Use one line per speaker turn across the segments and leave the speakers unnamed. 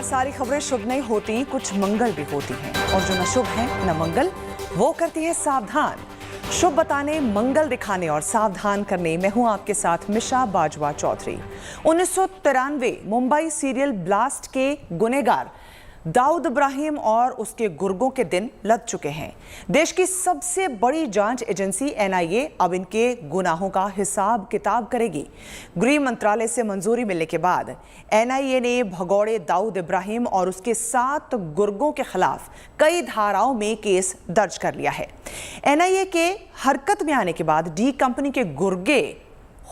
सारी खबरें शुभ नहीं होती, कुछ मंगल भी होती हैं, और जो न शुभ है न मंगल, वो करती है सावधान। शुभ बताने, मंगल दिखाने और सावधान करने मैं हूं आपके साथ मिशा बाजवा चौधरी। 1993 मुंबई सीरियल ब्लास्ट के गुनहगार दाऊद इब्राहिम और उसके गुर्गों के दिन लग चुके हैं। देश की सबसे बड़ी जांच एजेंसी एनआईए अब इनके गुनाहों का हिसाब किताब करेगी। गृह मंत्रालय से मंजूरी मिलने के बाद एनआईए ने भगौड़े दाऊद इब्राहिम और उसके 7 गुर्गों के खिलाफ कई धाराओं में केस दर्ज कर लिया है। एनआईए के हरकत में आने के बाद डी कंपनी के गुर्गे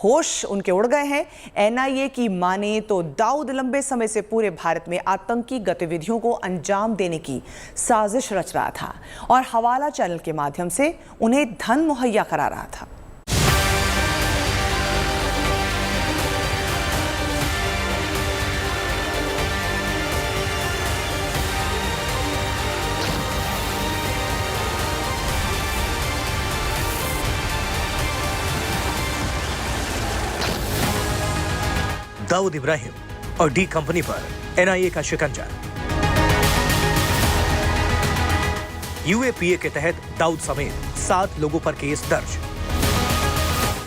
होश उनके उड़ गए हैं। एनआईए की माने तो दाऊद लंबे समय से पूरे भारत में आतंकी गतिविधियों को अंजाम देने की साजिश रच रहा था और हवाला चैनल के माध्यम से उन्हें धन मुहैया करा रहा था।
दाऊद इब्राहिम और डी कंपनी पर एनआईए का शिकंजा। यूएपीए के तहत दाऊद समेत 7 लोगों पर केस दर्ज।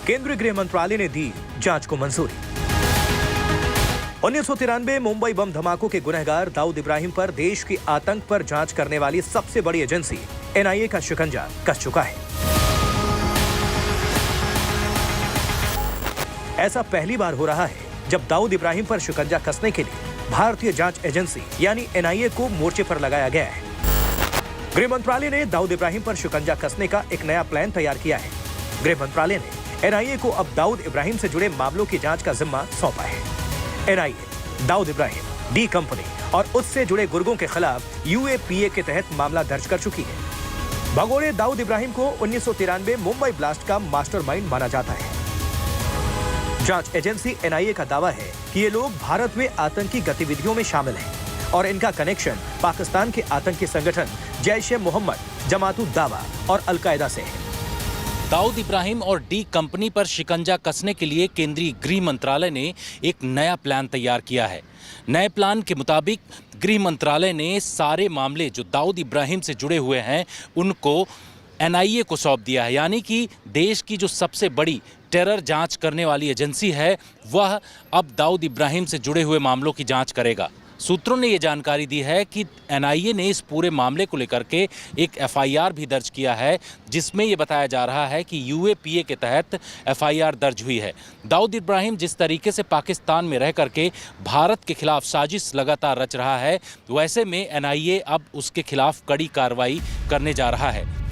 केंद्रीय गृह मंत्रालय ने दी जांच को मंजूरी। 1993 मुंबई बम धमाकों के गुनहगार दाऊद इब्राहिम पर देश की आतंक पर जांच करने वाली सबसे बड़ी एजेंसी एनआईए का शिकंजा कस चुका है। ऐसा पहली बार हो रहा है जब दाऊद इब्राहिम पर शिकंजा कसने के लिए भारतीय जांच एजेंसी यानी एनआईए को मोर्चे पर लगाया गया है। गृह मंत्रालय ने दाऊद इब्राहिम पर शिकंजा कसने का एक नया प्लान तैयार किया है। गृह मंत्रालय ने एनआईए को अब दाऊद इब्राहिम से जुड़े मामलों की जांच का जिम्मा सौंपा है। NIA Dawood Ibrahim, D company और उससे जुड़े गुर्गों के खिलाफ यूएपीए के तहत मामला दर्ज कर चुकी है। भगोड़े दाऊद इब्राहिम को 1993 मुंबई ब्लास्ट का मास्टरमाइंड माना जाता है। जांच एजेंसी एनआईए का दावा है कि ये लोग भारत में आतंकी गतिविधियों में शामिल हैं और इनका कनेक्शन पाकिस्तान के आतंकी संगठन जैश-ए-मोहम्मद, जमात-उद-दावा और अल-कायदा से है।
दाऊद इब्राहिम और डी कंपनी पर शिकंजा कसने के लिए केंद्रीय गृह मंत्रालय ने एक नया प्लान तैयार किया है। नए प्लान के मुताबिक गृह मंत्रालय ने सारे मामले जो दाऊद इब्राहिम से जुड़े हुए हैं उनको एनआईए को सौंप दिया है, यानी कि देश की जो सबसे बड़ी टेरर जांच करने वाली एजेंसी है वह अब दाऊद इब्राहिम से जुड़े हुए मामलों की जांच करेगा। सूत्रों ने ये जानकारी दी है कि एनआईए ने इस पूरे मामले को लेकर के एक एफआईआर भी दर्ज किया है, जिसमें ये बताया जा रहा है कि यूएपीए के तहत एफआईआर दर्ज हुई है। दाऊद इब्राहिम जिस तरीके से पाकिस्तान में रह करके भारत के खिलाफ साजिश लगातार रच रहा है, वैसे में एनआईए अब उसके खिलाफ कड़ी कार्रवाई करने जा रहा है।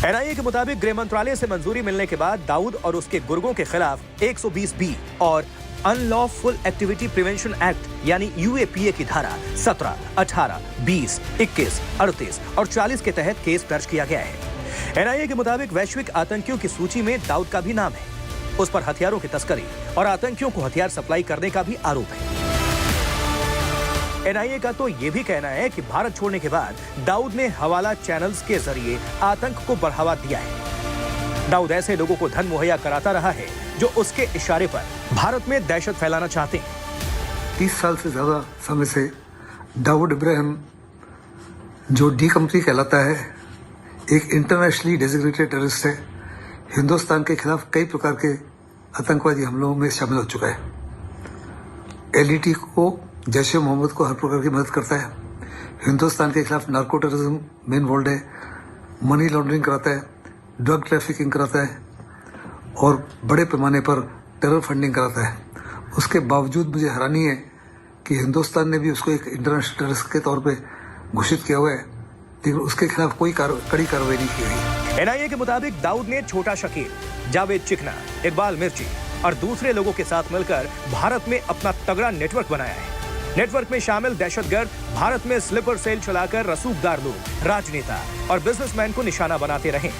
एनआईए के मुताबिक गृह मंत्रालय से मंजूरी मिलने के बाद दाऊद और उसके गुर्गों के खिलाफ 120B और अनलॉफुल एक्टिविटी प्रिवेंशन एक्ट यानी यूएपीए की धारा 17, 18, 20, 21, 38 और 40 के तहत केस दर्ज किया गया है। एनआईए के मुताबिक वैश्विक आतंकियों की सूची में दाऊद का भी नाम है। उस पर हथियारों की तस्करी और आतंकियों को हथियार सप्लाई करने का भी आरोप है। एनआईए का तो ये भी कहना है कि भारत छोड़ने के बाद दाऊद ने हवाला चैनल्स के जरिए आतंक को बढ़ावा दिया है। दाऊद ऐसे लोगों को धन मुहैया कराता रहा है जो उसके इशारे पर भारत में दहशत फैलाना चाहते हैं।
30 साल से ज्यादा समय से दाऊद इब्राहिम जो डी कंपनी कहलाता है एक इंटरनेशनली डेजिग्नेटेड टेररिस्ट है। हिंदुस्तान के खिलाफ कई प्रकार के आतंकवादी हमलों में शामिल हो चुका है। एलईटी को जैश-ए-मोहम्मद को हर प्रकार की मदद करता है। हिंदुस्तान के खिलाफ नार्को टेररिज्म में इन्वॉल्व है, मनी लॉन्ड्रिंग कराता है, ड्रग ट्रैफिकिंग कराता है और बड़े पैमाने पर टेरर फंडिंग कराता है। उसके बावजूद मुझे हैरानी है कि हिंदुस्तान ने भी उसको एक इंटरनेशनल टेररिस्ट के तौर पे घोषित किया हुआ है, लेकिन उसके खिलाफ कोई कड़ी कार्रवाई नहीं की गई।
एनआईए के मुताबिक दाऊद ने छोटा शकील, जावेद चिकना, इकबाल मिर्ची और दूसरे लोगों के साथ मिलकर भारत में अपना तगड़ा नेटवर्क बनाया है। नेटवर्क में शामिल दहशतगर्द भारत में स्लीपर सेल चलाकर रसूखदार लोग, राजनेता और बिजनेसमैन को निशाना बनाते रहे।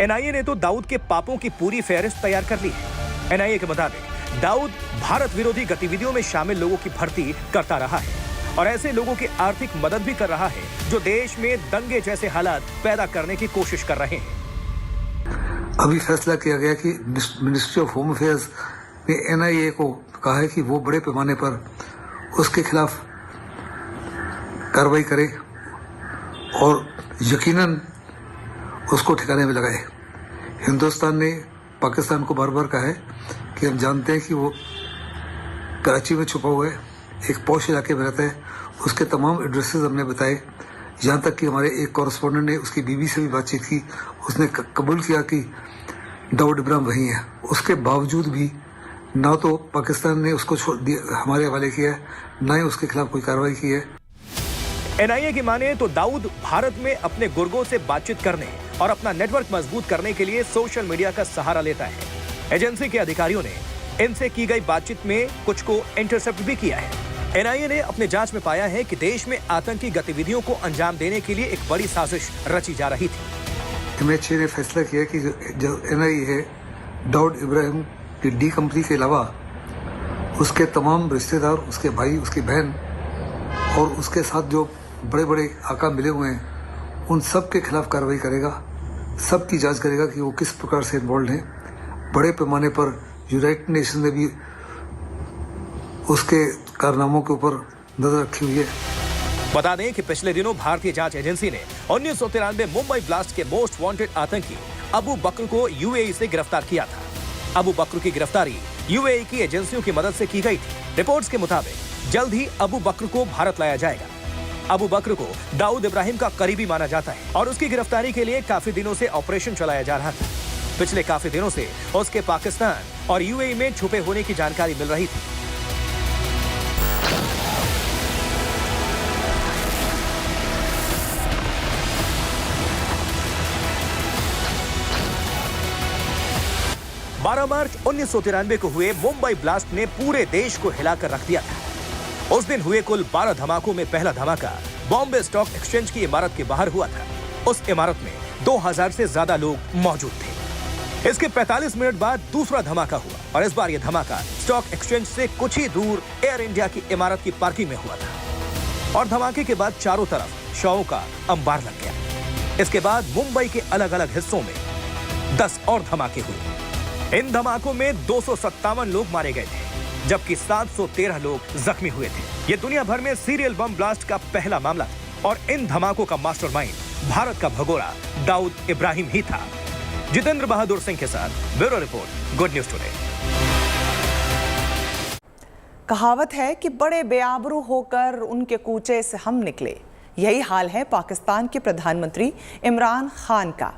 एनआईए ने तो दाऊद के पापों की पूरी फहरिस्त तैयार कर ली है। एनआईए के मुताबिक दाऊद भारत विरोधी गतिविधियों में शामिल लोगों की भर्ती करता रहा है और ऐसे लोगों की आर्थिक मदद भी कर रहा है जो देश में दंगे जैसे हालात पैदा करने की कोशिश कर रहे हैं।
अभी फैसला किया गया कि मिनिस्ट्री ऑफ होम अफेयर्स ने एनआईए को कहा है कि वो बड़े पैमाने पर उसके खिलाफ कार्रवाई करे और यकीनन उसको ठिकाने में लगाए। हिंदुस्तान ने पाकिस्तान को बार बार कहा है कि हम जानते हैं कि वो कराची में छुपा हुआ है, एक पॉश इलाके में रहता है। उसके तमाम एड्रेसेस हमने बताए, यहाँ तक कि हमारे एक कॉरेस्पॉन्डेंट ने उसकी बीवी से भी बातचीत की। उसने कबूल किया कि दाऊद इब्राहिम वही है। उसके बावजूद भी ना तो पाकिस्तान ने उसको हमारे हवाले किया है, ना ही उसके खिलाफ कोई कार्रवाई की है।
एनआईए की माने तो दाऊद भारत में अपने गुर्गों से बातचीत करने और अपना नेटवर्क मजबूत करने के लिए सोशल मीडिया का सहारा लेता है। एजेंसी के अधिकारियों ने इनसे की गई बातचीत में कुछ को इंटरसेप्ट भी किया है। एनआईए ने अपने जांच में पाया है कि देश में आतंकी गतिविधियों को अंजाम देने के लिए एक बड़ी साजिश रची जा रही थी।
MH ने फैसला किया कि जो एनआईए है, दाऊद इब्राहिम की डी कंपनी के अलावा उसके तमाम रिश्तेदार, उसके भाई, उसकी बहन और उसके साथ जो बड़े बड़े आका मिले हुए हैं, उन सब के खिलाफ कार्रवाई करेगा। सब की जांच करेगा कि वो किस प्रकार से इन्वॉल्व हैं। बड़े पैमाने पर यूनाइटेड नेशन ने भी उसके कारनामों के ऊपर नजर रखी हुई है।
बता दें कि पिछले दिनों भारतीय जांच एजेंसी ने 1993 मुंबई ब्लास्ट के मोस्ट वांटेड आतंकी अबू बकर को यूएई से गिरफ्तार किया था। अबू बकर की गिरफ्तारी यूएई की एजेंसियों की मदद से की गई थी। रिपोर्ट्स के मुताबिक जल्द ही अबू बकर को भारत लाया जाएगा। अबू बकर को दाऊद इब्राहिम का करीबी माना जाता है और उसकी गिरफ्तारी के लिए काफी दिनों से ऑपरेशन चलाया जा रहा था। पिछले काफी दिनों से उसके पाकिस्तान और यूएई में छुपे होने की जानकारी मिल रही थी। मार्च 1993 को हुए मुंबई ब्लास्ट ने पूरे देश को हिलाकर रख दिया था। उस दिन हुए कुल 12 धमाकों में पहला धमाका बॉम्बे स्टॉक एक्सचेंज की इमारत के बाहर हुआ था। उस इमारत में 2000 से ज्यादा लोग मौजूद थे। इसके 45 मिनट बाद दूसरा धमाका हुआ और इस बार यह धमाका स्टॉक एक्सचेंज से कुछ ही दूर एयर इंडिया की इमारत की पार्किंग में हुआ था और धमाके के बाद चारों तरफ शवों का अंबार लग गया। इसके बाद मुंबई के अलग अलग हिस्सों में 10 और धमाके हुए। इन धमाकों में 257 लोग मारे गए थे, जबकि 713 लोग जख्मी हुए थे। ये दुनिया भर में सीरियल बम ब्लास्ट का पहला मामला था और इन धमाकों का मास्टरमाइंड भारत का भगोड़ा दाऊद इब्राहिम ही था। जितेंद्र बहादुर सिंह के साथ bureau report, good news today.
कहावत है कि बड़े बेआबरू होकर उनके कूचे से हम निकले। यही हाल है पाकिस्तान के प्रधानमंत्री इमरान खान का।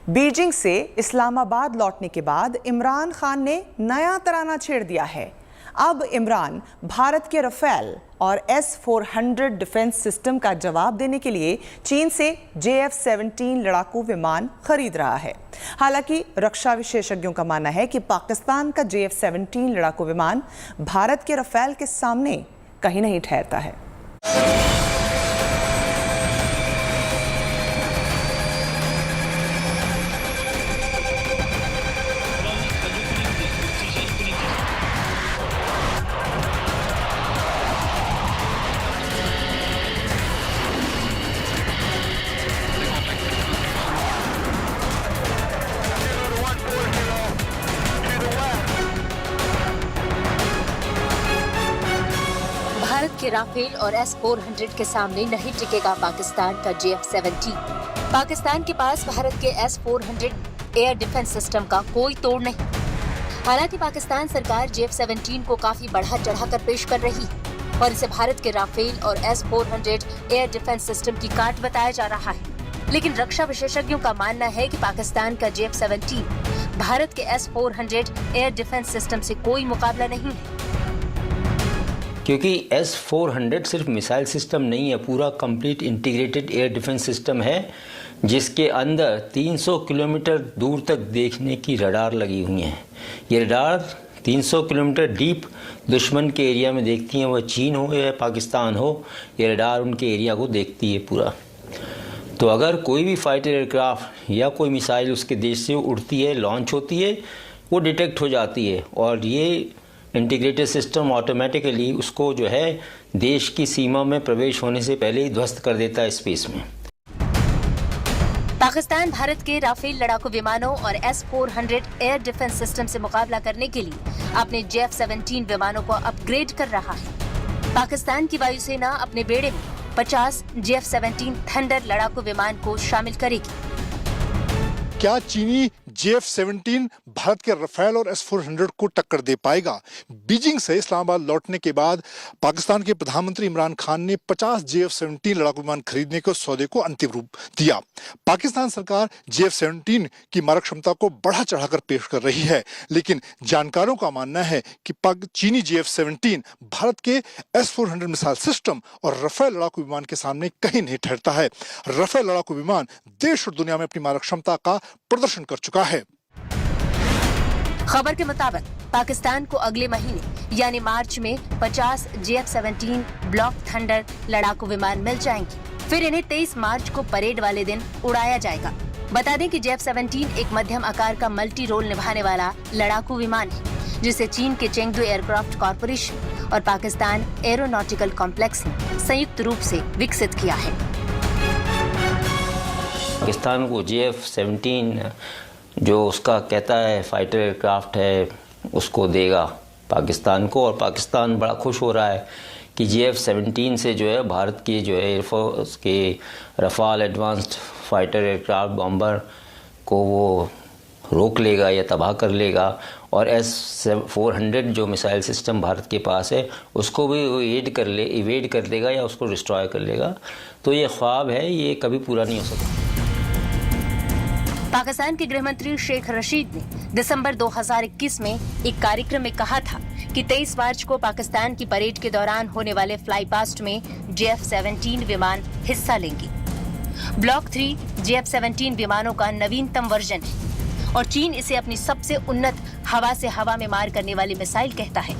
बीजिंग से इस्लामाबाद लौटने के बाद इमरान खान ने नया तराना छेड़ दिया है। अब इमरान भारत के राफेल और S-400 डिफेंस सिस्टम का जवाब देने के लिए चीन से JF-17 लड़ाकू विमान खरीद रहा है। हालांकि रक्षा विशेषज्ञों का मानना है कि पाकिस्तान का JF-17 लड़ाकू विमान भारत के राफेल के सामने कहीं नहीं ठहरता है।
भारत के राफेल और S-400 के सामने नहीं टिकेगा पाकिस्तान का JF-17। पाकिस्तान के पास भारत के S-400 एयर डिफेंस सिस्टम का कोई तोड़ नहीं। हालांकि पाकिस्तान सरकार JF-17 को काफी बढ़ा चढ़ाकर पेश कर रही है और इसे भारत के राफेल और S-400 एयर डिफेंस सिस्टम की काट बताया जा रहा है। लेकिन रक्षा विशेषज्ञों का मानना है कि पाकिस्तान का JF-17 भारत के S-400 एयर डिफेंस सिस्टम से कोई मुकाबला नहीं है,
क्योंकि S-400 सिर्फ मिसाइल सिस्टम नहीं है, पूरा complete integrated air defence system है जिसके अंदर 300 किलोमीटर दूर तक देखने की रडार लगी हुई हैं। ये रडार 300 किलोमीटर डीप दुश्मन के एरिया में देखती हैं, वह चीन हो या पाकिस्तान हो, ये रडार उनके एरिया को देखती है पूरा। तो अगर कोई भी फाइटर एयरक्राफ्ट या कोई मिसाइल उसके देश से उड़ती है, लॉन्च होती है, वो डिटेक्ट हो जाती है और ये इंटीग्रेटेड सिस्टम ऑटोमेटिकली उसको जो है देश की सीमा में प्रवेश होने से पहले ही ध्वस्त कर देता है स्पेस में।
पाकिस्तान भारत के राफेल लड़ाकू विमानों और S-400 एयर डिफेंस सिस्टम से मुकाबला करने के लिए अपने JF-17 विमानों को अपग्रेड कर रहा है। पाकिस्तान की वायुसेना अपने बेड़े में 50 JF-17 थंडर लड़ाकू विमान को शामिल करेगी।
क्या चीनी JF-17 भारत के रफेल और S-400 को टक्कर दे पाएगा? बीजिंग से इस्लामाबाद लौटने के बाद पाकिस्तान के प्रधानमंत्री इमरान खान ने 50 JF-17 लड़ाकू विमान खरीदने के सौदे को अंतिम रूप दिया। पाकिस्तान सरकार JF-17 की मारक क्षमता को बढ़ा चढ़ाकर पेश कर रही है, लेकिन जानकारों का मानना है कि चीनी JF-17 भारत के S-400 मिसाइल सिस्टम और रफेल लड़ाकू विमान के सामने कहीं नहीं ठहरता है। रफेल लड़ाकू विमान देश और दुनिया में अपनी मारक क्षमता का प्रदर्शन कर चुका है।
खबर के मुताबिक पाकिस्तान को अगले महीने यानी मार्च में 50 JF-17 ब्लॉक थंडर लड़ाकू विमान मिल जाएंगे। फिर इन्हें 23 मार्च को परेड वाले दिन उड़ाया जाएगा। बता दें कि JF-17 एक मध्यम आकार का मल्टी रोल निभाने वाला लड़ाकू विमान है, जिसे चीन के चेंगडू एयरक्राफ्ट कॉरपोरेशन और पाकिस्तान एरोनॉटिकल कॉम्प्लेक्स ने संयुक्त रूप से विकसित किया है।
पाकिस्तान को JF-17 जो उसका कहता है फाइटर एयरक्राफ्ट है उसको देगा पाकिस्तान को, और पाकिस्तान बड़ा खुश हो रहा है कि JF-17 से जो है भारत की जो है एयरफोर्स के Rafale advanced fighter aircraft bomber को वो रोक लेगा या तबाह कर लेगा, और S-400 जो मिसाइल सिस्टम भारत के पास है उसको भी इवेड कर लेगा या उसको डिस्ट्रॉय कर लेगा। तो ये ख्वाब है, ये कभी पूरा नहीं हो सकता।
पाकिस्तान के गृह मंत्री शेख रशीद ने दिसंबर 2021 में एक कार्यक्रम में कहा था कि 23 मार्च को पाकिस्तान की परेड के दौरान होने वाले फ्लाई पास्ट में JF-17 विमान हिस्सा लेंगे। ब्लॉक 3 JF-17 विमानों का नवीनतम वर्जन है और चीन इसे अपनी सबसे उन्नत हवा से हवा में मार करने वाली मिसाइल कहता है।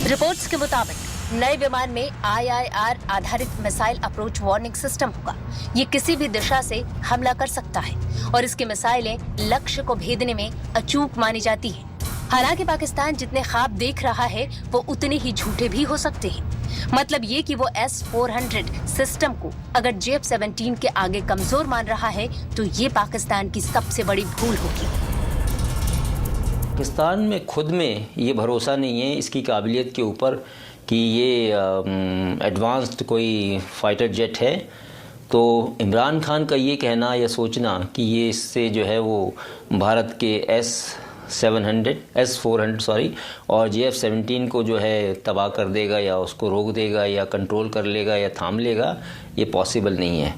रिपोर्ट्स के मुताबिक नए विमान में IIR आधारित मिसाइल अप्रोच वार्निंग सिस्टम होगा। ये किसी भी दिशा से हमला कर सकता है और इसकी मिसाइलें लक्ष्य को भेदने में अचूक मानी जाती हैं। हालांकि पाकिस्तान जितने ख्वाब देख रहा है वो उतने ही झूठे भी हो सकते हैं। मतलब ये कि वो S-400 सिस्टम को अगर JF-17 के आगे कमजोर मान रहा है तो ये पाकिस्तान की सबसे बड़ी भूल होगी।
पाकिस्तान में खुद में ये भरोसा नहीं है इसकी काबिलियत के ऊपर कि ये एडवांस्ड कोई फाइटर जेट है, तो इमरान खान का ये कहना या सोचना कि ये इससे जो है वो भारत के S-400 और JF-17 को जो है तबाह कर देगा या उसको रोक देगा या कंट्रोल कर लेगा या थाम लेगा, ये पॉसिबल नहीं है।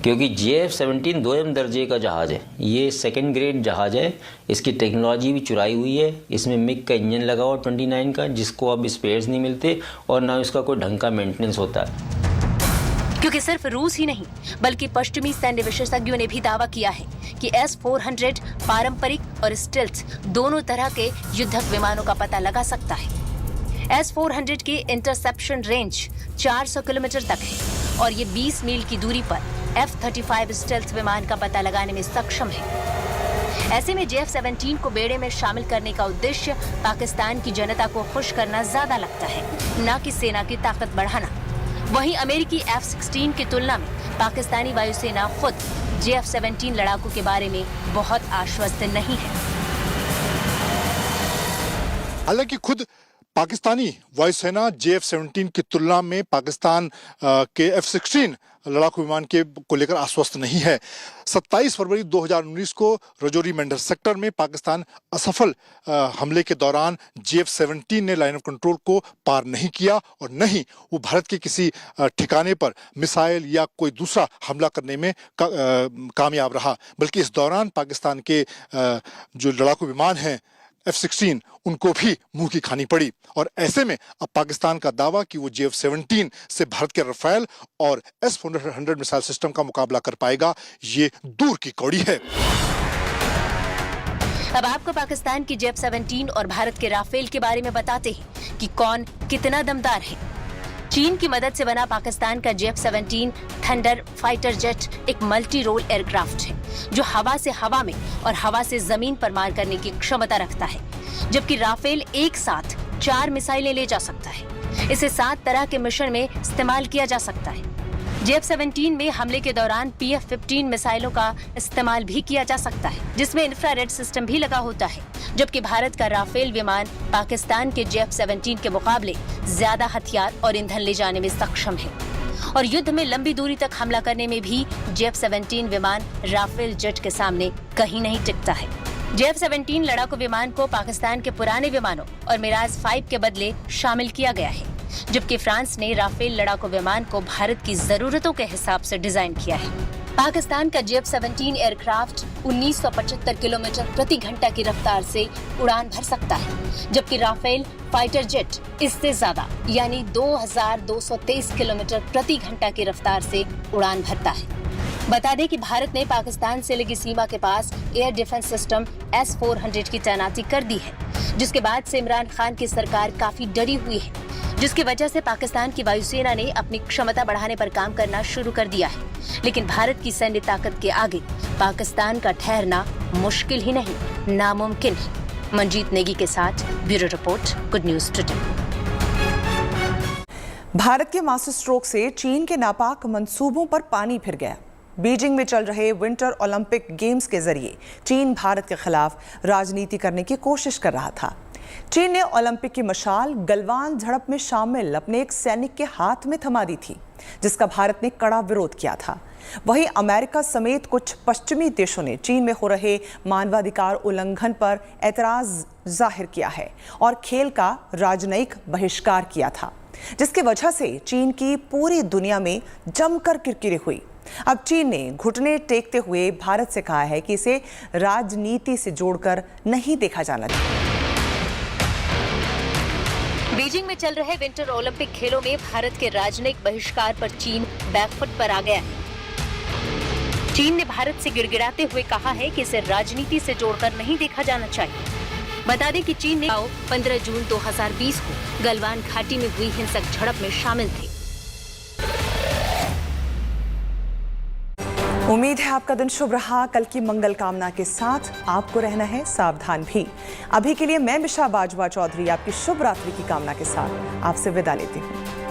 क्योंकि JF-17 2M दर्जे का जहाज़ है, ये सेकंड ग्रेड जहाज़ है। इसकी टेक्नोलॉजी भी चुराई हुई है। इसमें मिग का इंजन लगा हुआ 29 का, जिसको अब स्पेयर्स नहीं मिलते और ना इसका कोई ढंग का मेंटेनेंस होता है।
क्योंकि सिर्फ रूस ही नहीं बल्कि पश्चिमी सैन्य विशेषज्ञों ने भी दावा किया है कि S-400 पारंपरिक और स्टेल्थ दोनों तरह के युद्धक विमानों का पता लगा सकता है। S-400 की इंटरसेप्शन रेंज 400 किलोमीटर तक है और ये 20 मील की दूरी पर F-35 स्टेल्थ विमान का पता लगाने में सक्षम है। ऐसे में JF-17 को बेड़े में शामिल करने का उद्देश्य पाकिस्तान की जनता को खुश करना ज्यादा लगता है, न कि सेना की ताकत बढ़ाना। वहीं अमेरिकी F-16 की तुलना में पाकिस्तानी वायुसेना खुद JF-17 लड़ाकू के बारे में बहुत आश्वस्त नहीं है।
हालांकि खुद पाकिस्तानी वायुसेना JF-17 की तुलना में पाकिस्तान के F-16 लड़ाकू विमान को लेकर आश्वस्त नहीं है। 27 फरवरी 2019 को रजौरी मेंढर सेक्टर में पाकिस्तान असफल हमले के दौरान JF-17 ने लाइन ऑफ कंट्रोल को पार नहीं किया और न ही वो भारत के किसी ठिकाने पर मिसाइल या कोई दूसरा हमला करने में कामयाब रहा, बल्कि इस दौरान पाकिस्तान के जो लड़ाकू विमान हैं F-16 उनको भी मुंह की खानी पड़ी। और ऐसे में अब पाकिस्तान का दावा कि वो JF-17 से भारत के रफेल और S-400 मिसाइल सिस्टम का मुकाबला कर पाएगा, ये दूर की कौड़ी है।
अब आपको पाकिस्तान की JF-17 और भारत के राफेल के बारे में बताते हैं कि कौन कितना दमदार है। चीन की मदद से बना पाकिस्तान का JF-17 थंडर फाइटर जेट एक मल्टी रोल एयरक्राफ्ट है जो हवा से हवा में और हवा से जमीन पर मार करने की क्षमता रखता है, जबकि राफेल एक साथ 4 मिसाइलें ले जा सकता है। इसे 7 तरह के मिशन में इस्तेमाल किया जा सकता है। JF-17 में हमले के दौरान PF-15 मिसाइलों का इस्तेमाल भी किया जा सकता है, जिसमें इंफ्रारेड सिस्टम भी लगा होता है, जबकि भारत का राफेल विमान पाकिस्तान के JF-17 के मुकाबले ज्यादा हथियार और ईंधन ले जाने में सक्षम है। और युद्ध में लंबी दूरी तक हमला करने में भी JF-17 विमान राफेल जेट के सामने कहीं नहीं टिकता है। JF-17 लड़ाकू विमान को पाकिस्तान के पुराने विमानों और मिराज 5 के बदले शामिल किया गया है, जबकि फ्रांस ने राफेल लड़ाकू विमान को भारत की जरूरतों के हिसाब से डिजाइन किया है। पाकिस्तान का JF-17 एयरक्राफ्ट 1975 किलोमीटर प्रति घंटा की रफ्तार से उड़ान भर सकता है, जबकि राफेल फाइटर जेट इससे ज्यादा यानी 2223 किलोमीटर प्रति घंटा की रफ्तार से उड़ान भरता है। बता दें कि भारत ने पाकिस्तान से लगी सीमा के पास एयर डिफेंस सिस्टम S-400 की तैनाती कर दी है, जिसके बाद से इमरान खान की सरकार काफी डरी हुई है, जिसकी वजह से पाकिस्तान की वायुसेना ने अपनी क्षमता बढ़ाने पर काम करना शुरू कर दिया है। लेकिन भारत की सैन्य ताकत के आगे पाकिस्तान का ठहरना मुश्किल ही नहीं, नामुमकिन है। मंजीत नेगी के साथ bureau report, good news today.
Bharat के मास्टर स्ट्रोक से चीन के नापाक मंसूबों पर पानी फिर गया। बीजिंग में चल रहे विंटर ओलंपिक गेम्स के जरिए चीन भारत के खिलाफ राजनीति करने की कोशिश कर रहा था। चीन ने ओलंपिक की मशाल गलवान झड़प में शामिल अपने एक सैनिक के हाथ में थमा दी थी, जिसका भारत ने कड़ा विरोध किया था। वहीं अमेरिका समेत कुछ पश्चिमी देशों ने चीन में हो रहे मानवाधिकार उल्लंघन पर एतराज जाहिर किया है और खेल का राजनयिक बहिष्कार किया था, जिसकी वजह से चीन की पूरी दुनिया में जमकर किरकिरी हुई। अब चीन ने घुटने टेकते हुए भारत से कहा है कि इसे राजनीति से जोड़कर नहीं देखा जाना चाहिए।
बीजिंग में चल रहे विंटर ओलंपिक खेलों में भारत के राजनयिक बहिष्कार पर चीन बैकफुट पर आ गया है। चीन ने भारत से गिड़गिड़ाते हुए कहा है कि इसे राजनीति से जोड़कर नहीं देखा जाना चाहिए। बता दें कि चीन ने 15 जून 2020 को गलवान घाटी में हुई हिंसक झड़प में शामिल थे।
उम्मीद है आपका दिन शुभ रहा। कल की मंगल कामना के साथ आपको रहना है सावधान भी। अभी के लिए मैं मिशा बाजवा चौधरी आपकी शुभ रात्रि की कामना के साथ आपसे विदा लेती हूँ।